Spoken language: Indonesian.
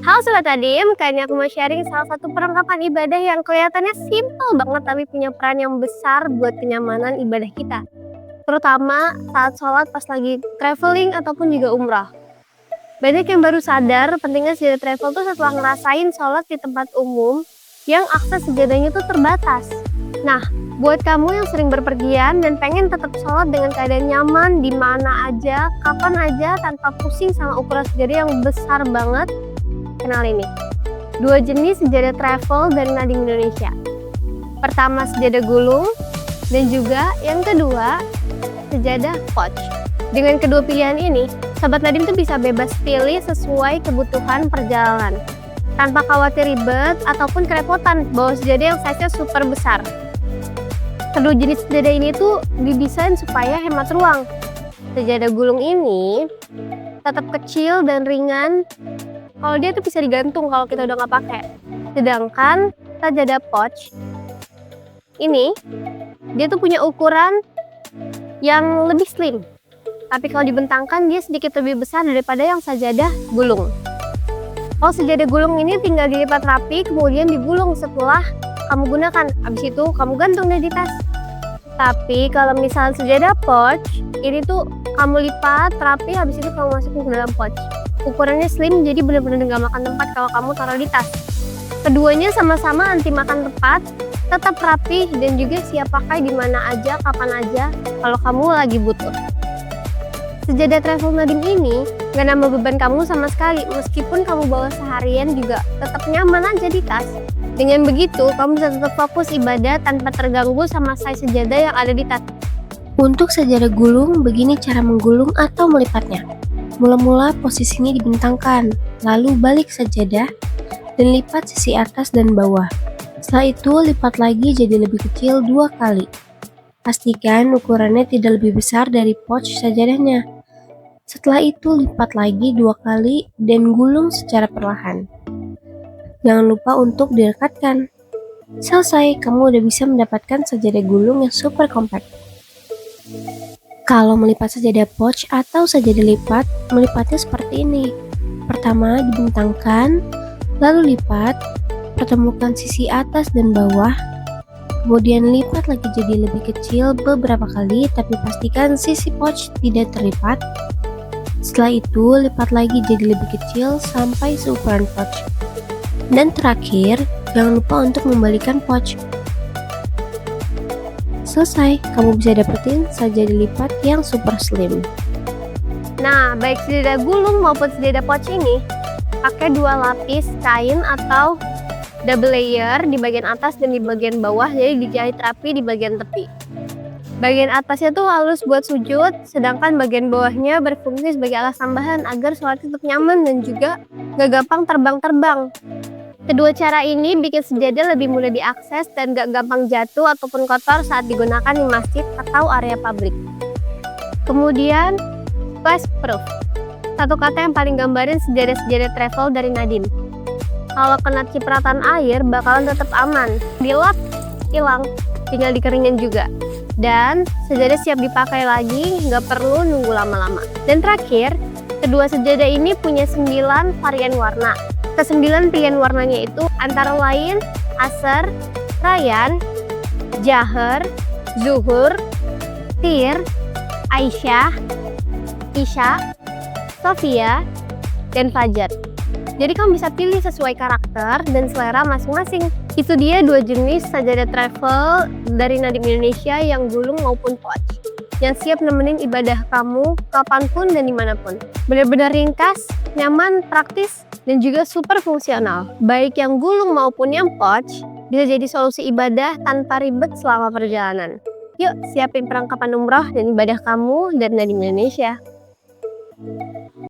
Halo Sobat Adim, kali ini aku mau sharing salah satu perlengkapan ibadah yang kelihatannya simple banget tapi punya peran yang besar buat kenyamanan ibadah kita. Terutama saat sholat pas lagi traveling ataupun juga umrah. Banyak yang baru sadar pentingnya sejadah travel tuh setelah ngerasain sholat di tempat umum yang akses sejadahnya tuh terbatas. Nah, buat kamu yang sering berpergian dan pengen tetap sholat dengan keadaan nyaman di mana aja, kapan aja tanpa pusing sama ukuran sejadah yang besar banget, kenal ini. Dua jenis sejadah travel dari Nadim Indonesia. Pertama sejadah gulung dan juga yang kedua sejadah pouch. Dengan kedua pilihan ini, Sobat Nadim tuh bisa bebas pilih sesuai kebutuhan perjalanan. Tanpa khawatir ribet ataupun kerepotan bawa sejadah yang size-nya super besar. Kedua jenis sejadah ini tuh didesain supaya hemat ruang. Sejadah gulung ini tetap kecil dan ringan. Kalau dia tuh bisa digantung kalau kita udah nggak pakai. Sedangkan sajadah pouch ini dia tuh punya ukuran yang lebih slim. Tapi kalau dibentangkan dia sedikit lebih besar daripada yang sajadah gulung. Kalau sejadah gulung ini tinggal dilipat rapi kemudian digulung setelah kamu gunakan. Habis itu kamu gantung deh di tas. Tapi kalau misalnya sejadah pouch ini tuh kamu lipat rapi habis itu kamu masukin ke dalam pouch. Ukurannya slim jadi benar-benar nggak makan tempat kalau kamu taruh di tas. Keduanya sama-sama anti makan tempat, tetap rapi dan juga siap pakai di mana aja, kapan aja kalau kamu lagi butuh. Sejadah travel Nadim ini nggak nambah beban kamu sama sekali, meskipun kamu bawa seharian juga tetap nyaman aja di tas. Dengan begitu, kamu bisa tetap fokus ibadah tanpa terganggu sama size sejadah yang ada di tas. Untuk sejadah gulung, begini cara menggulung atau melipatnya. Mula-mula posisinya dibentangkan, lalu balik sajadah dan lipat sisi atas dan bawah. Setelah itu lipat lagi jadi lebih kecil 2 kali. Pastikan ukurannya tidak lebih besar dari pouch sajadahnya. Setelah itu lipat lagi 2 kali dan gulung secara perlahan. Jangan lupa untuk direkatkan. Selesai, kamu udah bisa mendapatkan sajadah gulung yang super compact. Kalau melipat sajadah pouch atau sajadah lipat, melipatnya seperti ini. Pertama dibentangkan, lalu lipat, pertemukan sisi atas dan bawah, kemudian lipat lagi jadi lebih kecil beberapa kali tapi pastikan sisi pouch tidak terlipat. Setelah itu lipat lagi jadi lebih kecil sampai seukuran pouch. Dan terakhir, jangan lupa untuk membalikan pouch. Selesai, kamu bisa dapetin sajadah lipat yang super slim. Nah, baik sejadah gulung maupun sejadah pouch ini pakai 2 lapis kain atau double layer di bagian atas dan di bagian bawah, jadi dijahit rapi di bagian tepi. Bagian atasnya tuh halus buat sujud, sedangkan bagian bawahnya berfungsi sebagai alas tambahan agar sholat tetap nyaman dan juga gak gampang terbang-terbang. Kedua cara ini bikin sejadah lebih mudah diakses dan gak gampang jatuh ataupun kotor saat digunakan di masjid atau area publik. Kemudian, splash-proof. Satu kata yang paling gambarin sejadah-sejadah travel dari Nadim. Kalau kena cipratan air bakalan tetap aman. Dilap, hilang, tinggal dikeringin juga. Dan sejadah siap dipakai lagi, nggak perlu nunggu lama-lama. Dan terakhir, kedua sejadah ini punya 9 varian warna. Ke-9 pilihan warnanya itu antara lain Asr, Rayyan, Jahar, Zuhur, Tir, Aisyah, Isya, Sofia, dan Fajar. Jadi kamu bisa pilih sesuai karakter dan selera masing-masing. Itu dia 2 jenis sajadah travel dari Nadim Indonesia yang gulung maupun pouch, yang siap nemenin ibadah kamu kapanpun dan dimanapun. Benar-benar ringkas, nyaman, praktis, dan juga super fungsional. Baik yang gulung maupun yang pouch bisa jadi solusi ibadah tanpa ribet selama perjalanan. Yuk siapin perlengkapan umroh dan ibadah kamu dari Nadim Indonesia.